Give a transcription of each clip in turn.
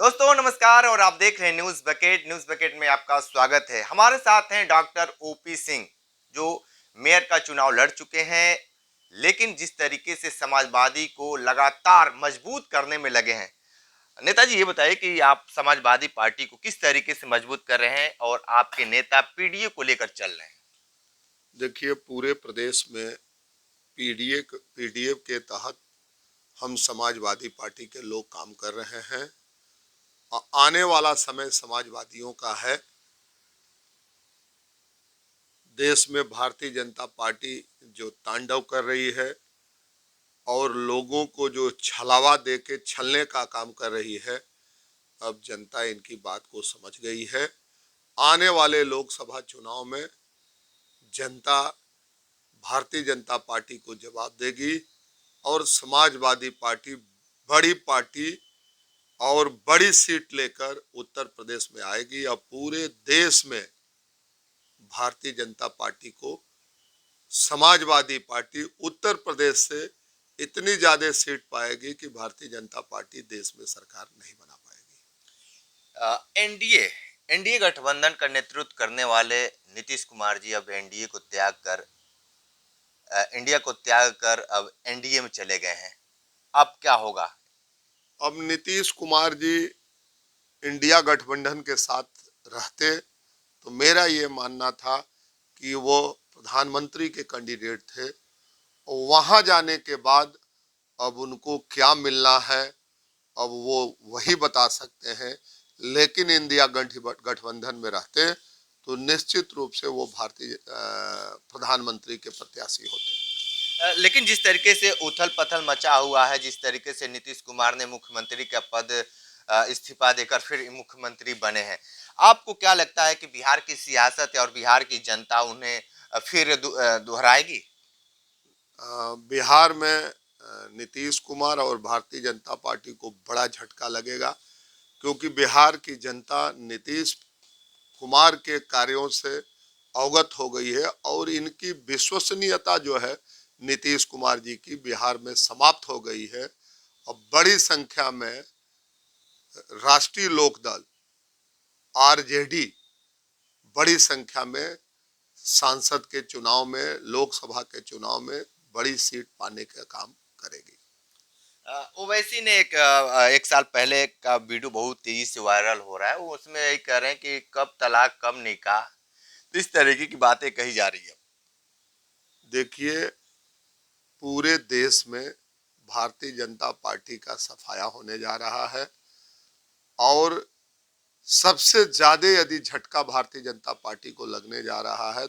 दोस्तों नमस्कार और आप देख रहे हैं न्यूज बकेट। न्यूज बकेट में आपका स्वागत है। हमारे साथ हैं डॉक्टर ओपी सिंह, जो मेयर का चुनाव लड़ चुके हैं, लेकिन जिस तरीके से समाजवादी को लगातार मजबूत करने में लगे हैं। नेताजी, ये बताइए कि आप समाजवादी पार्टी को किस तरीके से मजबूत कर रहे हैं और आपके नेता पीडीए को लेकर चल रहे हैं। देखिए, पूरे प्रदेश में पीडीएफ के तहत हम समाजवादी पार्टी के लोग काम कर रहे हैं। आने वाला समय समाजवादियों का है। देश में भारतीय जनता पार्टी जो तांडव कर रही है और लोगों को जो छलावा दे के छलने का काम कर रही है, अब जनता इनकी बात को समझ गई है। आने वाले लोकसभा चुनाव में जनता भारतीय जनता पार्टी को जवाब देगी और समाजवादी पार्टी बड़ी पार्टी और बड़ी सीट लेकर उत्तर प्रदेश में आएगी। अब पूरे देश में भारतीय जनता पार्टी को समाजवादी पार्टी उत्तर प्रदेश से इतनी ज्यादा सीट पाएगी कि भारतीय जनता पार्टी देश में सरकार नहीं बना पाएगी। एनडीए एनडीए गठबंधन का नेतृत्व करने वाले नीतीश कुमार जी अब इंडिया को त्याग कर अब एनडीए में चले गए हैं। अब क्या होगा? अब नीतीश कुमार जी इंडिया गठबंधन के साथ रहते तो मेरा ये मानना था कि वो प्रधानमंत्री के कैंडिडेट थे, और वहां जाने के बाद अब उनको क्या मिलना है अब वो वही बता सकते हैं। लेकिन इंडिया गठबंधन में रहते तो निश्चित रूप से वो भारतीय प्रधानमंत्री के प्रत्याशी होते। लेकिन जिस तरीके से उथल पथल मचा हुआ है, जिस तरीके से नीतीश कुमार ने मुख्यमंत्री का पद इस्तीफा देकर फिर मुख्यमंत्री बने हैं, आपको क्या लगता है कि बिहार की सियासत और बिहार की जनता उन्हें फिर दोहराएगी? बिहार में नीतीश कुमार और भारतीय जनता पार्टी को बड़ा झटका लगेगा, क्योंकि बिहार की जनता नीतीश कुमार के कार्यों से अवगत हो गई है और इनकी विश्वसनीयता जो है नीतीश कुमार जी की बिहार में समाप्त हो गई है। और बड़ी संख्या में राष्ट्रीय लोकदल आरजेडी बड़ी संख्या में सांसद के चुनाव में, लोकसभा के चुनाव में बड़ी सीट पाने का काम करेगी। ओवैसी ने एक साल पहले का वीडियो बहुत तेजी से वायरल हो रहा है। वो उसमें यही कह रहे हैं कि कब तलाक कब निकाह, तो इस तरीके की बातें कही जा रही है। देखिए, पूरे देश में भारतीय जनता पार्टी का सफाया होने जा रहा है और सबसे ज्यादा यदि झटका भारतीय जनता पार्टी को लगने जा रहा है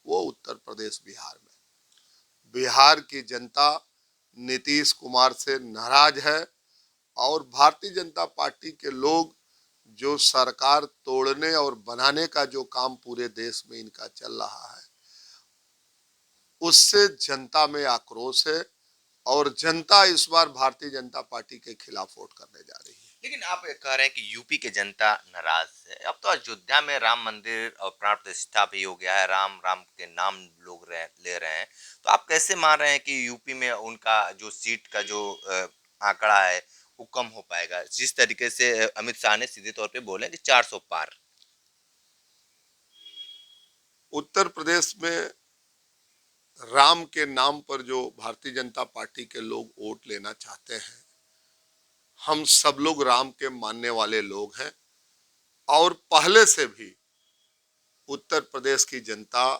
वो उत्तर प्रदेश बिहार में। बिहार की जनता नीतीश कुमार से नाराज है और भारतीय जनता पार्टी के लोग जो सरकार तोड़ने और बनाने का जो काम पूरे देश में इनका चल रहा है, उससे जनता में आक्रोश है और जनता इस बार भारतीय जनता पार्टी के खिलाफ वोट करने जा रही है। लेकिन आप कह रहे हैं कि यूपी की जनता नाराज है। अब तो अयोध्या में राम मंदिर और प्राण प्रतिष्ठा भी हो गया है, राम राम के नाम लोग ले रहे हैं, तो आप कैसे मान रहे हैं कि यूपी में उनका जो सीट का जो आंकड़ा है वो कम हो पाएगा, जिस तरीके से अमित शाह ने सीधे तौर पे बोले कि 400 पार? उत्तर प्रदेश में राम के नाम पर जो भारतीय जनता पार्टी के लोग वोट लेना चाहते हैं, हम सब लोग राम के मानने वाले लोग हैं और पहले से भी उत्तर प्रदेश की जनता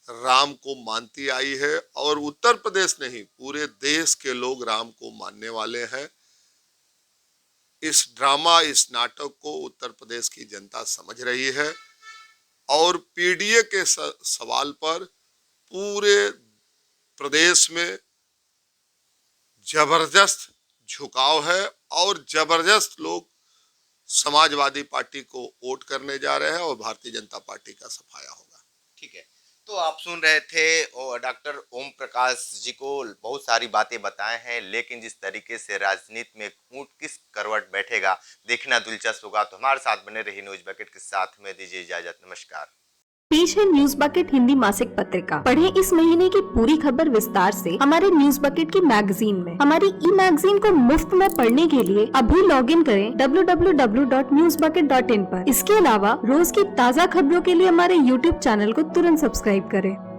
राम को मानती आई है और उत्तर प्रदेश नहीं पूरे देश के लोग राम को मानने वाले हैं। इस ड्रामा, इस नाटक को उत्तर प्रदेश की जनता समझ रही है और पीडीए के सवाल पर पूरे प्रदेश में जबरदस्त झुकाव है और जबरदस्त लोग समाजवादी पार्टी को वोट करने जा रहे हैं और भारतीय जनता पार्टी का सफाया होगा। ठीक है। तो आप सुन रहे थे डॉक्टर ओम प्रकाश जी को बहुत सारी बातें बताए हैं, लेकिन जिस तरीके से राजनीति में ऊंट किस करवट बैठेगा देखना दिलचस्प होगा। तो हमारे साथ बने रही न्यूज बकेट के साथ में दीजिए इजाजत। नमस्कार। पेश है न्यूज बकेट हिंदी मासिक पत्रिका। पढ़ें इस महीने की पूरी खबर विस्तार से हमारे न्यूज बकेट की मैगजीन में। हमारी ई मैगजीन को मुफ्त में पढ़ने के लिए अभी लॉग इन करें www.newsbucket.in पर। इसके अलावा रोज की ताज़ा खबरों के लिए हमारे YouTube चैनल को तुरंत सब्सक्राइब करें।